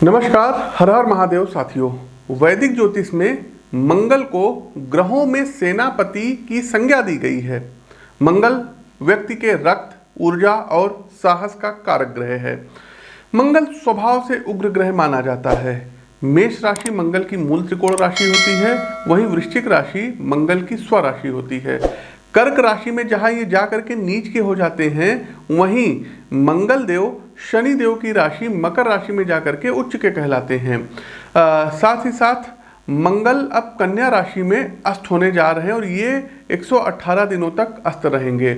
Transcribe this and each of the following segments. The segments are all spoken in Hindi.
नमस्कार, हर हर महादेव साथियों। वैदिक ज्योतिष में मंगल को ग्रहों में सेनापति की संज्ञा दी गई है। मंगल व्यक्ति के रक्त, ऊर्जा और साहस का कारक ग्रह है। मंगल स्वभाव से उग्र ग्रह माना जाता है। मेष राशि मंगल की मूल त्रिकोण राशि होती है, वहीं वृश्चिक राशि मंगल की स्वराशि होती है। कर्क राशि में जहां ये जाकर के नीच के हो जाते हैं, वहीं मंगल देव शनि देव की राशि मकर राशि में जाकर के उच्च के कहलाते हैं। साथ ही साथ मंगल अब कन्या राशि में अस्त होने जा रहे हैं और ये 118 दिनों तक अस्त रहेंगे।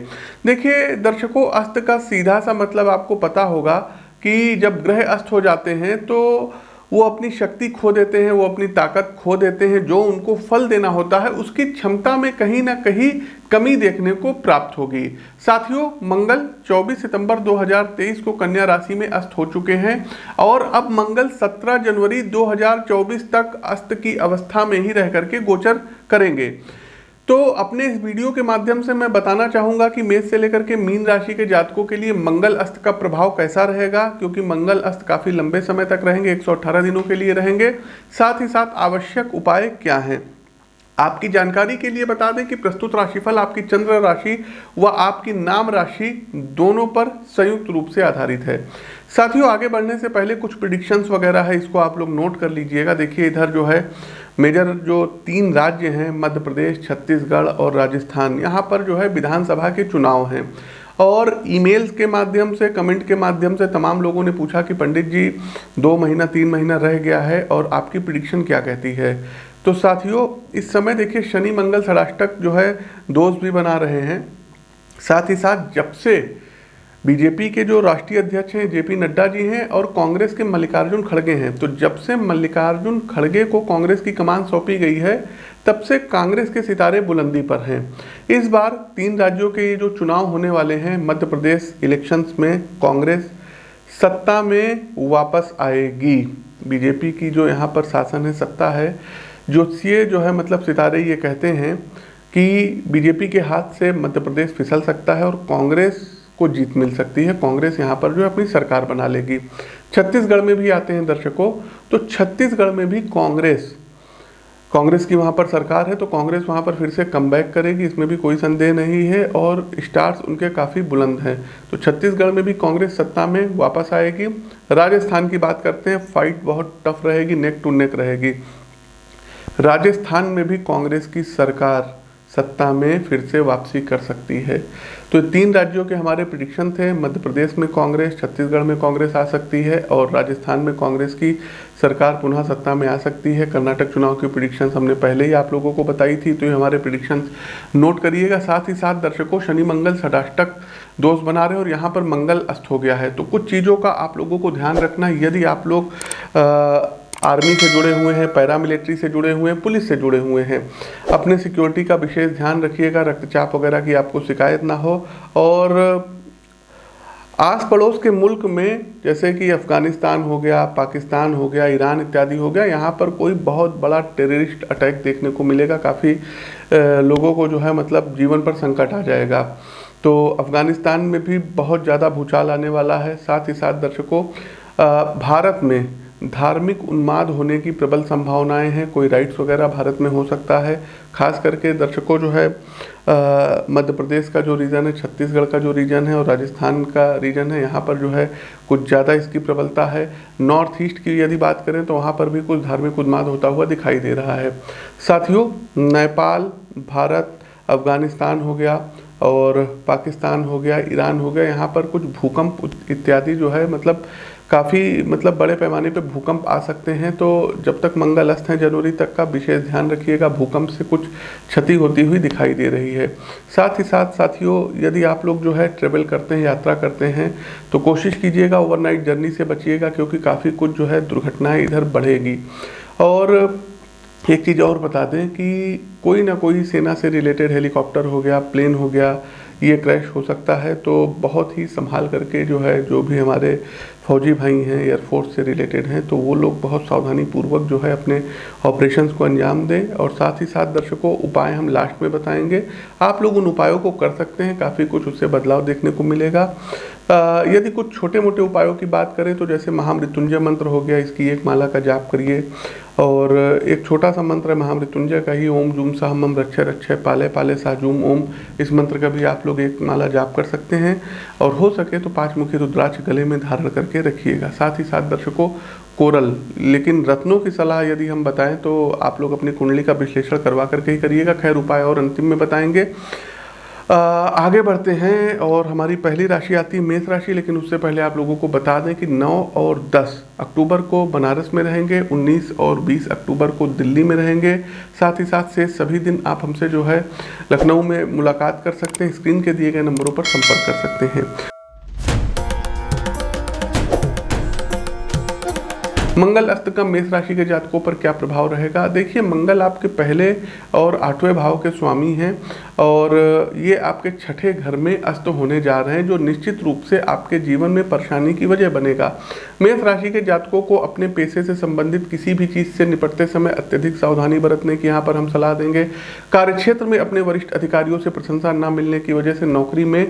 देखिए दर्शकों, अस्त का सीधा सा मतलब आपको पता होगा कि जब ग्रह अस्त हो जाते हैं तो वो अपनी शक्ति खो देते हैं, वो अपनी ताकत खो देते हैं। जो उनको फल देना होता है उसकी क्षमता में कहीं ना कहीं कमी देखने को प्राप्त होगी। साथियों, मंगल 24 सितंबर 2023 को कन्या राशि में अस्त हो चुके हैं और अब मंगल 17 जनवरी 2024 तक अस्त की अवस्था में ही रह करके गोचर करेंगे। तो अपने इस वीडियो के माध्यम से मैं बताना चाहूँगा कि मेष से लेकर के मीन राशि के जातकों के लिए मंगल अस्त का प्रभाव कैसा रहेगा, क्योंकि मंगल अस्त काफ़ी लंबे समय तक रहेंगे, 118 दिनों के लिए रहेंगे। साथ ही साथ आवश्यक उपाय क्या हैं, आपकी जानकारी के लिए बता दें कि प्रस्तुत राशिफल आपकी चंद्र राशि व आपकी नाम राशि दोनों पर संयुक्त रूप से आधारित है। साथियों, आगे बढ़ने से पहले कुछ प्रिडिक्शंस वगैरह है, इसको आप लोग नोट कर लीजिएगा। देखिए इधर जो है मेजर जो 3 राज्य हैं, मध्य प्रदेश, छत्तीसगढ़ और राजस्थान, यहाँ पर जो है विधानसभा के चुनाव हैं। और ईमेल्स के माध्यम से, कमेंट के माध्यम से तमाम लोगों ने पूछा कि पंडित जी 2 महीना 3 महीना रह गया है और आपकी प्रिडिक्शन क्या कहती है। तो साथियों, इस समय देखिए शनि मंगल षडाष्टक जो है दोस्त भी बना रहे हैं। साथ ही साथ जब से बीजेपी के जो राष्ट्रीय अध्यक्ष हैं जेपी नड्डा जी हैं और कांग्रेस के मल्लिकार्जुन खड़गे हैं, तो जब से मल्लिकार्जुन खड़गे को कांग्रेस की कमान सौंपी गई है तब से कांग्रेस के सितारे बुलंदी पर हैं। इस बार 3 राज्यों के ये जो चुनाव होने वाले हैं, मध्य प्रदेश इलेक्शंस में कांग्रेस सत्ता में वापस आएगी। बीजेपी की जो यहाँ पर शासन है, सत्ता है, ज्योतिषीय जो है मतलब सितारे ये कहते हैं कि बीजेपी के हाथ से मध्य प्रदेश फिसल सकता है और कांग्रेस को जीत मिल सकती है। कांग्रेस यहाँ पर जो है अपनी सरकार बना लेगी। छत्तीसगढ़ में भी आते हैं दर्शकों, तो छत्तीसगढ़ में भी कांग्रेस की वहाँ पर सरकार है, तो कांग्रेस वहाँ पर फिर से कमबैक करेगी, इसमें भी कोई संदेह नहीं है और स्टार्स उनके काफ़ी बुलंद हैं। तो छत्तीसगढ़ में भी कांग्रेस सत्ता में वापस आएगी। राजस्थान की बात करते हैं, फाइट बहुत टफ रहेगी, नेक टू नेक रहेगी। राजस्थान में भी कांग्रेस की सरकार सत्ता में फिर से वापसी कर सकती है। तो 3 राज्यों के हमारे प्रिडिक्शन थे। मध्य प्रदेश में कांग्रेस, छत्तीसगढ़ में कांग्रेस आ सकती है और राजस्थान में कांग्रेस की सरकार पुनः सत्ता में आ सकती है। कर्नाटक चुनाव की प्रिडिक्शंस हमने पहले ही आप लोगों को बताई थी, तो ये हमारे प्रिडिक्शंस नोट करिएगा। साथ ही साथ दर्शकों, शनि मंगल षडाष्टक दोस्त बना रहे हैं और यहाँ पर मंगल अस्त हो गया है, तो कुछ चीज़ों का आप लोगों को ध्यान रखना। यदि आप लोग आर्मी से जुड़े हुए हैं, पैरामिलिट्री से जुड़े हुए हैं, पुलिस से जुड़े हुए हैं, अपने सिक्योरिटी का विशेष ध्यान रखिएगा, रक्तचाप वगैरह की आपको शिकायत ना हो। और आस पड़ोस के मुल्क में जैसे कि अफ़गानिस्तान हो गया, पाकिस्तान हो गया, ईरान इत्यादि हो गया, यहाँ पर कोई बहुत बड़ा टेररिस्ट अटैक देखने को मिलेगा। काफ़ी लोगों को जो है मतलब जीवन पर संकट आ जाएगा। तो अफ़गानिस्तान में भी बहुत ज़्यादा भूचाल आने वाला है। साथ ही साथ दर्शकों, भारत में धार्मिक उन्माद होने की प्रबल संभावनाएं हैं। कोई राइट्स वगैरह भारत में हो सकता है। खास करके दर्शकों जो है मध्य प्रदेश का जो रीजन है, छत्तीसगढ़ का जो रीजन है और राजस्थान का रीजन है, यहाँ पर जो है कुछ ज़्यादा इसकी प्रबलता है। नॉर्थ ईस्ट की यदि बात करें तो वहाँ पर भी कुछ धार्मिक उन्माद होता हुआ दिखाई दे रहा है। साथियों, नेपाल, भारत, अफगानिस्तान हो गया और पाकिस्तान हो गया, ईरान हो गया, यहाँ पर कुछ भूकंप इत्यादि जो है मतलब काफ़ी मतलब बड़े पैमाने पे भूकंप आ सकते हैं। तो जब तक मंगल अस्त है जनवरी तक का विशेष ध्यान रखिएगा, भूकंप से कुछ क्षति होती हुई दिखाई दे रही है। साथ ही साथ साथियों, यदि आप लोग जो है ट्रेवल करते हैं, यात्रा करते हैं, तो कोशिश कीजिएगा ओवरनाइट जर्नी से बचिएगा, क्योंकि काफ़ी कुछ जो है दुर्घटनाएँ इधर बढ़ेगी। और एक चीज़ और बता दें कि कोई ना कोई सेना से रिलेटेड हेलीकॉप्टर हो गया, प्लेन हो गया, ये क्रैश हो सकता है। तो बहुत ही संभाल करके जो है, जो भी हमारे फौजी भाई हैं एयरफोर्स से रिलेटेड हैं, तो वो लोग बहुत सावधानी पूर्वक जो है अपने ऑपरेशंस को अंजाम दें। और साथ ही साथ दर्शकों, उपाय हम लास्ट में बताएंगे, आप लोग उन उपायों को कर सकते हैं, काफ़ी कुछ उससे बदलाव देखने को मिलेगा। यदि कुछ छोटे मोटे उपायों की बात करें तो जैसे महामृत्युंजय मंत्र हो गया, इसकी एक माला का जाप करिए। और एक छोटा सा मंत्र है महामृत्युंजय का ही, ओम जूम सहमम रक्षय रक्षय पाले पाले साजूम ओम, इस मंत्र का भी आप लोग एक माला जाप कर सकते हैं। और हो सके तो 5 मुखी रुद्राक्ष गले में धारण करके रखिएगा। साथ ही साथ दर्शकों, कोरल, लेकिन रत्नों की सलाह यदि हम बताएं तो आप लोग अपनी कुंडली का विश्लेषण करवा करके ही करिएगा। खैर, उपाय और अंतिम में बताएंगे। आगे बढ़ते हैं और हमारी पहली राशि आती है मेष राशि। लेकिन उससे पहले आप लोगों को बता दें कि 9 और 10 अक्टूबर को बनारस में रहेंगे, 19 और 20 अक्टूबर को दिल्ली में रहेंगे। साथ ही साथ से सभी दिन आप हमसे जो है लखनऊ में मुलाकात कर सकते हैं। स्क्रीन के दिए गए नंबरों पर संपर्क कर सकते हैं। मंगल अष्टकम मेष राशि के जातकों पर क्या प्रभाव रहेगा? देखिए, मंगल आपके पहले और 8वें भाव के स्वामी हैं और ये आपके 6ठे घर में अस्त होने जा रहे हैं, जो निश्चित रूप से आपके जीवन में परेशानी की वजह बनेगा। मेष राशि के जातकों को अपने पेशे से संबंधित किसी भी चीज़ से निपटते समय अत्यधिक सावधानी बरतने की यहाँ पर हम सलाह देंगे। कार्यक्षेत्र में अपने वरिष्ठ अधिकारियों से प्रशंसा न मिलने की वजह से नौकरी में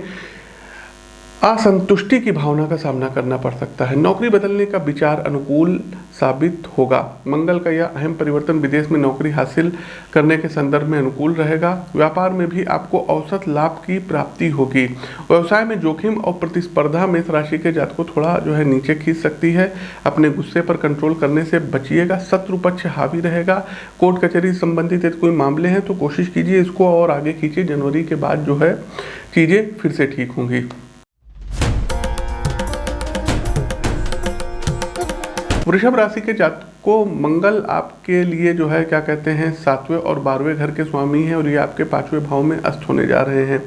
असंतुष्टि की भावना का सामना करना पड़ सकता है। नौकरी बदलने का विचार अनुकूल साबित होगा। मंगल का यह अहम परिवर्तन विदेश में नौकरी हासिल करने के संदर्भ में अनुकूल रहेगा। व्यापार में भी आपको औसत लाभ की प्राप्ति होगी। व्यवसाय में जोखिम और प्रतिस्पर्धा मेष राशि के जातकों को थोड़ा जो है नीचे खींच सकती है। अपने गुस्से पर कंट्रोल करने से बचिएगा। शत्रु पक्ष हावी रहेगा। कोर्ट कचहरी संबंधित यदि कोई मामले हैं तो कोशिश कीजिए इसको और आगे खींचिए। जनवरी के बाद जो है चीज़ें फिर से ठीक होंगी। वृषभ राशि के जातकों को मंगल आपके लिए जो है क्या कहते हैं 7वें और 12वें घर के स्वामी हैं और ये आपके 5वें भाव में अस्त होने जा रहे हैं।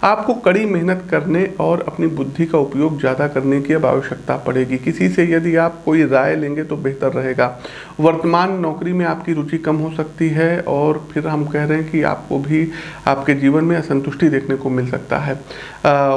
आपको कड़ी मेहनत करने और अपनी बुद्धि का उपयोग ज़्यादा करने की अब आवश्यकता पड़ेगी। किसी से यदि आप कोई राय लेंगे तो बेहतर रहेगा। वर्तमान नौकरी में आपकी रुचि कम हो सकती है और फिर हम कह रहे हैं कि आपको भी आपके जीवन में असंतुष्टि देखने को मिल सकता है।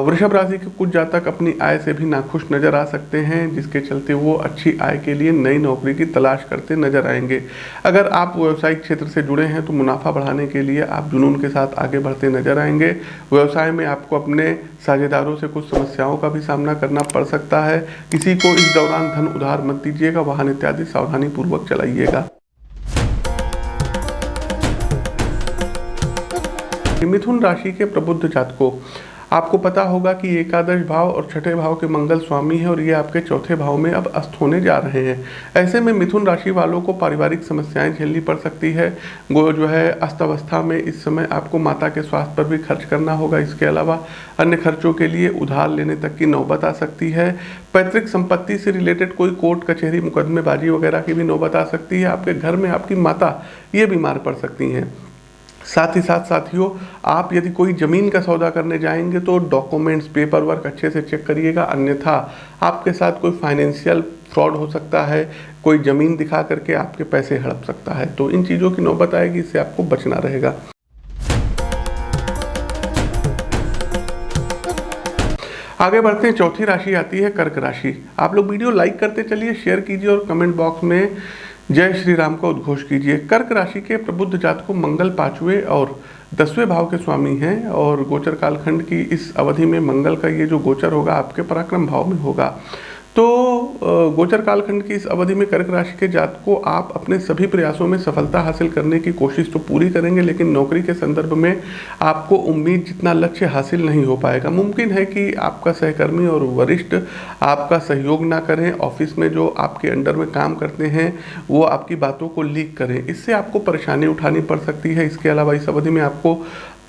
वृषभ राशि के कुछ जातक अपनी आय से भी नाखुश नजर आ सकते हैं, जिसके चलते वो अच्छी आय के लिए नई नौकरी की तलाश करते नजर आएंगे। अगर आप व्यावसायिक क्षेत्र से जुड़े हैं तो मुनाफा बढ़ाने के लिए आप जुनून के साथ आगे बढ़ते नजर आएंगे। व्यवसाय में आपको अपने साझेदारों से कुछ समस्याओं का भी सामना करना पड़ सकता है। किसी को इस दौरान धन उधार मत दीजिएगा। वाहन इत्यादि सावधानी पूर्वक चलाइएगा। मिथुन राशि के प्रबुद्ध जातकों, आपको पता होगा कि एकादश भाव और 6ठे भाव के मंगल स्वामी हैं और ये आपके 4थे भाव में अब अस्त होने जा रहे हैं। ऐसे में मिथुन राशि वालों को पारिवारिक समस्याएं झेलनी पड़ सकती है। वो जो है अस्त अवस्था में इस समय आपको माता के स्वास्थ्य पर भी खर्च करना होगा। इसके अलावा अन्य खर्चों के लिए उधार लेने तक की नौबत आ सकती है। पैतृक संपत्ति से रिलेटेड कोई कोर्ट कचहरी मुकदमेबाजी वगैरह की भी नौबत आ सकती है। आपके घर में आपकी माता ये बीमार पड़ सकती हैं। साथ ही साथ साथियों, आप यदि कोई ज़मीन का सौदा करने जाएंगे तो डॉक्यूमेंट्स पेपर वर्क अच्छे से चेक करिएगा, अन्यथा आपके साथ कोई फाइनेंशियल फ्रॉड हो सकता है। कोई ज़मीन दिखा करके आपके पैसे हड़प सकता है, तो इन चीज़ों की नौबत आएगी, इससे आपको बचना रहेगा। आगे बढ़ते हैं, चौथी राशि आती है कर्क राशि। आप लोग वीडियो लाइक करते चलिए, शेयर कीजिए और कमेंट बॉक्स में जय श्री राम का उद्घोष कीजिए। कर्क राशि के प्रबुद्ध जातकों मंगल 5वें और 10वें भाव के स्वामी हैं और गोचर कालखंड की इस अवधि में मंगल का ये जो गोचर होगा आपके पराक्रम भाव में होगा। तो गोचर कालखंड की इस अवधि में कर्क राशि के जातकों आप अपने सभी प्रयासों में सफलता हासिल करने की कोशिश तो पूरी करेंगे, लेकिन नौकरी के संदर्भ में आपको उम्मीद जितना लक्ष्य हासिल नहीं हो पाएगा। मुमकिन है कि आपका सहकर्मी और वरिष्ठ आपका सहयोग ना करें। ऑफिस में जो आपके अंडर में काम करते हैं वो आपकी बातों को लीक करें, इससे आपको परेशानी उठानी पड़ सकती है। इसके अलावा इस अवधि में आपको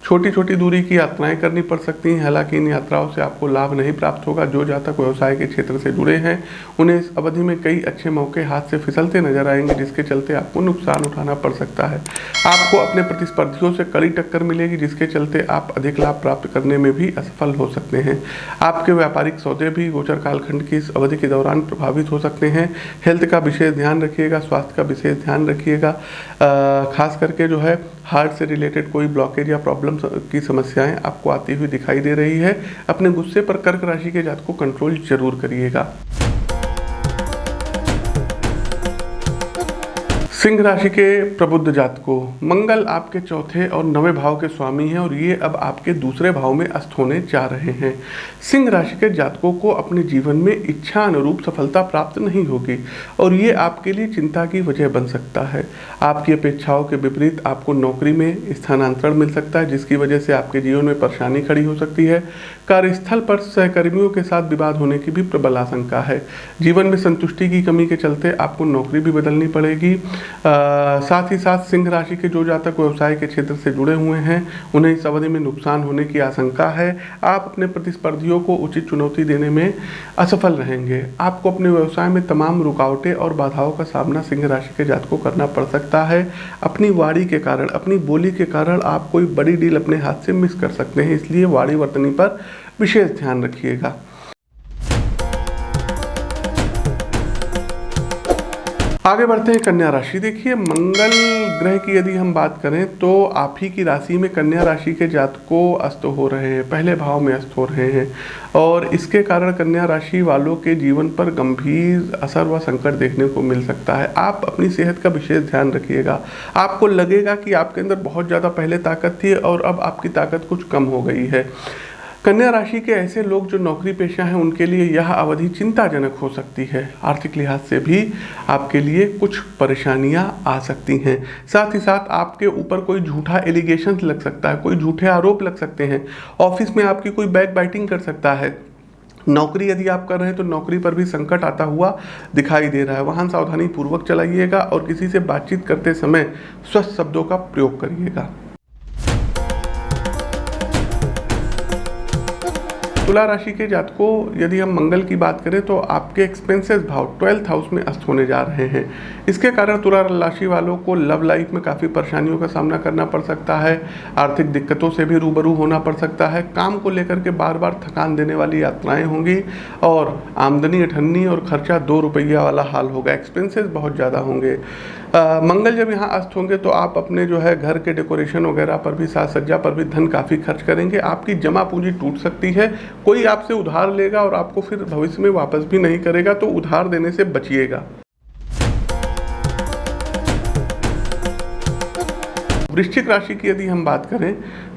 छोटी छोटी दूरी की यात्राएं करनी पड़ सकती हैं, हालांकि इन यात्राओं से आपको लाभ नहीं प्राप्त होगा। जो जातक व्यवसाय के क्षेत्र से जुड़े हैं उन्हें इस अवधि में कई अच्छे मौके हाथ से फिसलते नजर आएंगे, जिसके चलते आपको नुकसान उठाना पड़ सकता है। आपको अपने प्रतिस्पर्धियों से कड़ी टक्कर मिलेगी, जिसके चलते आप अधिक लाभ प्राप्त करने में भी असफल हो सकते हैं। आपके व्यापारिक सौदे भी गोचर कालखंड की इस अवधि के दौरान प्रभावित हो सकते हैं। हेल्थ का विशेष ध्यान रखिएगा, स्वास्थ्य का विशेष ध्यान रखिएगा। खास करके जो है हार्ट से रिलेटेड कोई ब्लॉकेज या प्रॉब्लम की समस्याएं आपको आती हुई दिखाई दे रही है। अपने गुस्से पर कर्क राशि के जातकों को कंट्रोल जरूर करिएगा। सिंह राशि के प्रबुद्ध जातकों, मंगल आपके चौथे और नवें भाव के स्वामी हैं और ये अब आपके दूसरे भाव में अस्त होने जा रहे हैं। सिंह राशि के जातकों को अपने जीवन में इच्छा अनुरूप सफलता प्राप्त नहीं होगी और ये आपके लिए चिंता की वजह बन सकता है। आपकी अपेक्षाओं के विपरीत आपको नौकरी में स्थानांतरण मिल सकता है, जिसकी वजह से आपके जीवन में परेशानी खड़ी हो सकती है। कार्यस्थल पर सहकर्मियों के साथ विवाद होने की भी प्रबल आशंका है। जीवन में संतुष्टि की कमी के चलते आपको नौकरी भी बदलनी पड़ेगी। साथ ही साथ सिंह राशि के जो जातक व्यवसाय के क्षेत्र से जुड़े हुए हैं उन्हें इस अवधि में नुकसान होने की आशंका है। आप अपने प्रतिस्पर्धियों को उचित चुनौती देने में असफल रहेंगे। आपको अपने व्यवसाय में तमाम रुकावटें और बाधाओं का सामना सिंह राशि के जातकों को करना पड़ सकता है। अपनी वाणी के कारण, अपनी बोली के कारण आप कोई बड़ी डील अपने हाथ से मिस कर सकते हैं, इसलिए वाणी वर्तनी पर विशेष ध्यान रखिएगा। आगे बढ़ते हैं कन्या राशि। देखिए, मंगल ग्रह की यदि हम बात करें तो आप ही की राशि में कन्या राशि के जातकों अस्त हो रहे हैं, पहले भाव में अस्त हो रहे हैं और इसके कारण कन्या राशि वालों के जीवन पर गंभीर असर व संकट देखने को मिल सकता है। आप अपनी सेहत का विशेष ध्यान रखिएगा। आपको लगेगा कि आपके अंदर बहुत ज़्यादा पहले ताकत थी और अब आपकी ताकत कुछ कम हो गई है। कन्या राशि के ऐसे लोग जो नौकरी पेशा हैं उनके लिए यह अवधि चिंताजनक हो सकती है। आर्थिक लिहाज से भी आपके लिए कुछ परेशानियां आ सकती हैं। साथ ही साथ आपके ऊपर कोई झूठा एलिगेशन लग सकता है, कोई झूठे आरोप लग सकते हैं। ऑफिस में आपकी कोई बैक बाइटिंग कर सकता है। नौकरी यदि आप कर रहे हैं तो नौकरी पर भी संकट आता हुआ दिखाई दे रहा है। वाहन सावधानी पूर्वक चलाइएगा और किसी से बातचीत करते समय स्वस्थ शब्दों का प्रयोग करिएगा। तुला राशि के जातकों, यदि हम मंगल की बात करें तो आपके एक्सपेंसेस भाव 12th हाउस में अस्त होने जा रहे हैं। इसके कारण तुला राशि वालों को लव लाइफ में काफ़ी परेशानियों का सामना करना पड़ सकता है। आर्थिक दिक्कतों से भी रूबरू होना पड़ सकता है। काम को लेकर के बार बार थकान देने वाली यात्राएं होंगी और आमदनी अठन्नी और खर्चा 2 रुपया वाला हाल होगा। एक्सपेंसेस बहुत ज़्यादा होंगे। मंगल जब यहाँ अस्त होंगे तो आप अपने जो है घर के डेकोरेशन वगैरह पर भी, साज सज्जा पर भी धन काफ़ी खर्च करेंगे। आपकी जमा पूंजी टूट सकती है। कोई आपसे उधार लेगा और आपको फिर भविष्य में वापस भी नहीं करेगा, तो उधार देने से बचिएगा। वृश्चिक राशि की यदि हम बात करें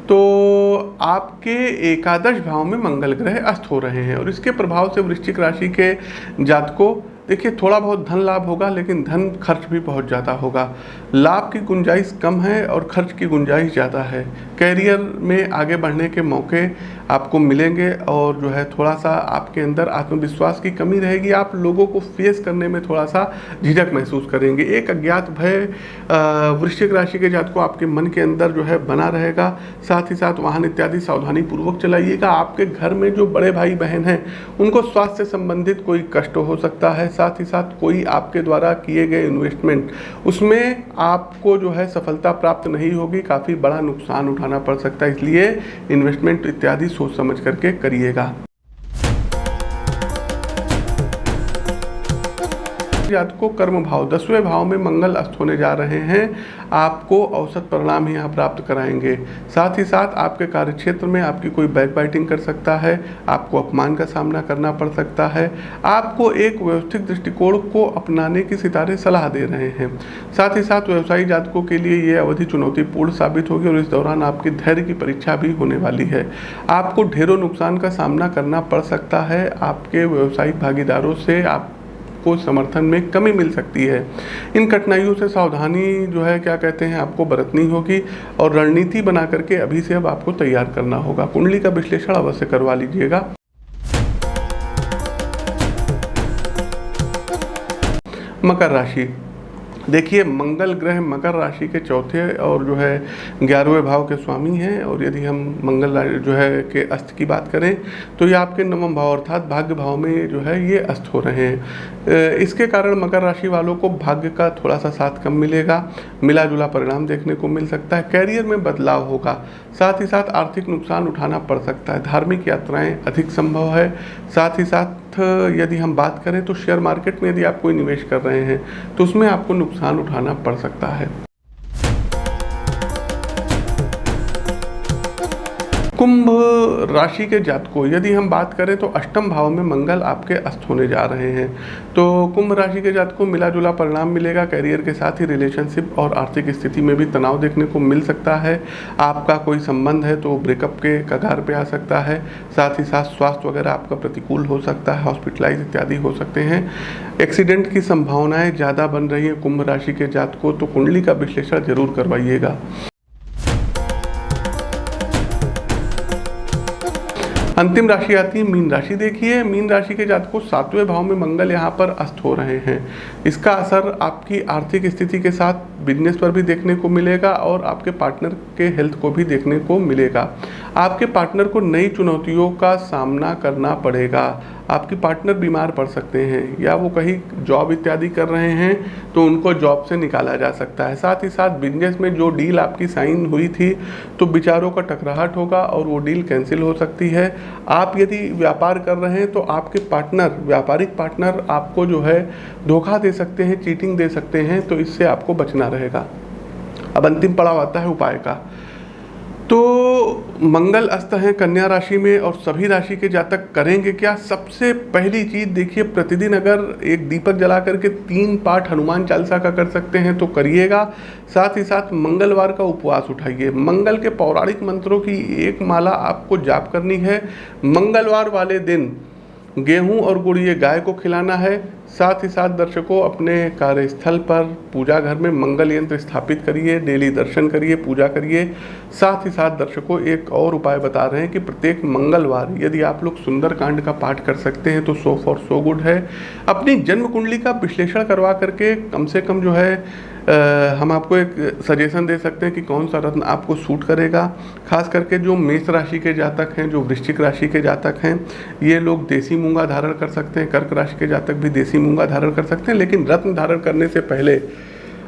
तो आपके एकादश भाव में मंगल ग्रह अस्त हो रहे हैं और इसके प्रभाव से वृश्चिक राशि के जातकों, देखिए, थोड़ा बहुत धन लाभ होगा लेकिन धन खर्च भी बहुत ज़्यादा होगा। लाभ की गुंजाइश कम है और खर्च की गुंजाइश ज़्यादा है। कैरियर में आगे बढ़ने के मौके आपको मिलेंगे और जो है थोड़ा सा आपके अंदर आत्मविश्वास की कमी रहेगी। आप लोगों को फेस करने में थोड़ा सा झिझक महसूस करेंगे। एक अज्ञात भय वृश्चिक राशि के जातकों आपके मन के अंदर जो है बना रहेगा। साथ ही साथ वाहन इत्यादि सावधानी पूर्वक चलाइएगा। आपके घर में जो बड़े भाई बहन हैं उनको स्वास्थ्य से संबंधित कोई कष्ट हो सकता है। साथ ही साथ कोई आपके द्वारा किए गए इन्वेस्टमेंट, उसमें आपको जो है सफलता प्राप्त नहीं होगी, काफ़ी बड़ा नुकसान उठाना पड़ सकता है। इसलिए इन्वेस्टमेंट इत्यादि सोच समझ करके करिएगा। जातकों, कर्म भाव 10वें भाव में मंगल अस्त होने जा रहे हैं। आपको औसत परिणाम ही यहाँ प्राप्त कराएंगे। साथ ही साथ आपके कार्यक्षेत्र में आपकी कोई बैक बाइटिंग कर सकता है। आपको अपमान का सामना करना पड़ सकता है। आपको एक व्यवस्थित दृष्टिकोण को अपनाने की सितारे सलाह दे रहे हैं। साथ ही साथ व्यवसायी जातकों के लिए ये अवधि चुनौतीपूर्ण साबित होगी और इस दौरान आपकी धैर्य की परीक्षा भी होने वाली है। आपको ढेरों नुकसान का सामना करना पड़ सकता है। आपके व्यवसायिक भागीदारों से को समर्थन में कमी मिल सकती है। इन कठिनाइयों से सावधानी जो है क्या कहते हैं आपको बरतनी होगी और रणनीति बना करके अभी से अब आपको तैयार करना होगा। कुंडली का विश्लेषण अवश्य करवा लीजिएगा। मकर राशि, देखिए, मंगल ग्रह मकर राशि के चौथे और जो है 11वें भाव के स्वामी हैं और यदि हम मंगल जो है के अस्त की बात करें तो ये आपके 9वें भाव अर्थात भाग्य भाव में जो है ये अस्त हो रहे हैं। इसके कारण मकर राशि वालों को भाग्य का थोड़ा सा साथ कम मिलेगा। मिला जुला परिणाम देखने को मिल सकता है। कैरियर में बदलाव होगा। साथ ही साथ आर्थिक नुकसान उठाना पड़ सकता है। धार्मिक यात्राएं अधिक संभव है। साथ ही साथ यदि हम बात करें तो शेयर मार्केट में यदि आप कोई निवेश कर रहे हैं तो उसमें आपको नुकसान उठाना पड़ सकता है। कुंभ राशि के जातकों, यदि हम बात करें तो अष्टम भाव में मंगल आपके अस्त होने जा रहे हैं। तो कुंभ राशि के जातकों मिला जुला परिणाम मिलेगा। कैरियर के साथ ही रिलेशनशिप और आर्थिक स्थिति में भी तनाव देखने को मिल सकता है। आपका कोई संबंध है तो ब्रेकअप के कगार पे आ सकता है। साथ ही साथ स्वास्थ्य वगैरह आपका प्रतिकूल हो सकता है, हॉस्पिटलाइज इत्यादि हो सकते हैं। एक्सीडेंट की संभावनाएं ज़्यादा बन रही हैं कुंभ राशि के जातकों, तो कुंडली का विश्लेषण जरूर करवाइएगा। अंतिम राशि आती है मीन राशि। देखिए, मीन राशि के जातकों 7वें भाव में मंगल यहाँ पर अस्त हो रहे हैं। इसका असर आपकी आर्थिक स्थिति के साथ बिजनेस पर भी देखने को मिलेगा और आपके पार्टनर के हेल्थ को भी देखने को मिलेगा। आपके पार्टनर को नई चुनौतियों का सामना करना पड़ेगा। आपकी पार्टनर बीमार पड़ सकते हैं या वो कहीं जॉब इत्यादि कर रहे हैं तो उनको जॉब से निकाला जा सकता है। साथ ही साथ बिजनेस में जो डील आपकी साइन हुई थी तो विचारों का टकराहट होगा और वो डील कैंसिल हो सकती है। आप यदि व्यापार कर रहे हैं तो आपके पार्टनर, व्यापारिक पार्टनर आपको जो है धोखा दे सकते हैं, चीटिंग दे सकते हैं, तो इससे आपको बचना रहेगा। अब अंतिम पड़ाव आता है उपाय का। तो मंगल अस्त हैं कन्या राशि में और सभी राशि के जातक करेंगे क्या? सबसे पहली चीज देखिए, प्रतिदिन अगर एक दीपक जला करके 3 पाठ हनुमान चालीसा का कर सकते हैं तो करिएगा। साथ ही साथ मंगलवार का उपवास उठाइए। मंगल के पौराणिक मंत्रों की एक माला आपको जाप करनी है। मंगलवार वाले दिन गेहूं और गुड़ ये गाय को खिलाना है। साथ ही साथ दर्शकों अपने कार्यस्थल पर पूजा घर में मंगल यंत्र स्थापित करिए, डेली दर्शन करिए, पूजा करिए। साथ ही साथ दर्शकों एक और उपाय बता रहे हैं कि प्रत्येक मंगलवार यदि आप लोग सुंदरकांड का पाठ कर सकते हैं तो सो फॉर सो गुड है। अपनी जन्म कुंडली का विश्लेषण करवा करके कम से कम जो है हम आपको एक सजेशन दे सकते हैं कि कौन सा रत्न आपको सूट करेगा। खास करके जो मेष राशि के जातक हैं, जो वृश्चिक राशि के जातक हैं, ये लोग देसी मूंगा धारण कर सकते हैं। कर्क राशि के जातक भी देसी मूंगा धारण कर सकते हैं, लेकिन रत्न धारण करने से पहले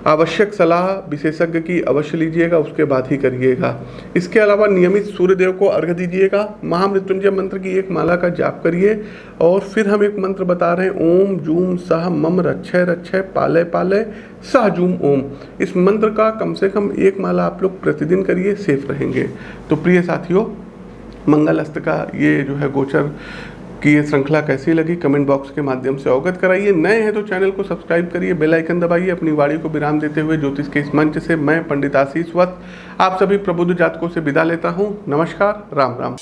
आवश्यक सलाह विशेषज्ञ की अवश्य लीजिएगा, उसके बाद ही करिएगा। इसके अलावा नियमित सूर्य देव को अर्घ्य दीजिएगा। महामृत्युंजय मंत्र की एक माला का जाप करिए और फिर हम एक मंत्र बता रहे हैं, ओम जूम सह मम रक्षय रक्षय पालय पालय सह जूम ओम। इस मंत्र का कम से कम एक माला आप लोग प्रतिदिन करिए, सेफ रहेंगे। तो प्रिय साथियों, मंगल अस्त का ये जो है गोचर कि ये श्रृंखला कैसी लगी कमेंट बॉक्स के माध्यम से अवगत कराइए। नए हैं तो चैनल को सब्सक्राइब करिए, बेल आइकन दबाइए। अपनी वाणी को विराम देते हुए ज्योतिष के इस मंच से मैं पंडित आशीष वत्स आप सभी प्रबुद्ध जातकों से विदा लेता हूँ। नमस्कार, राम राम।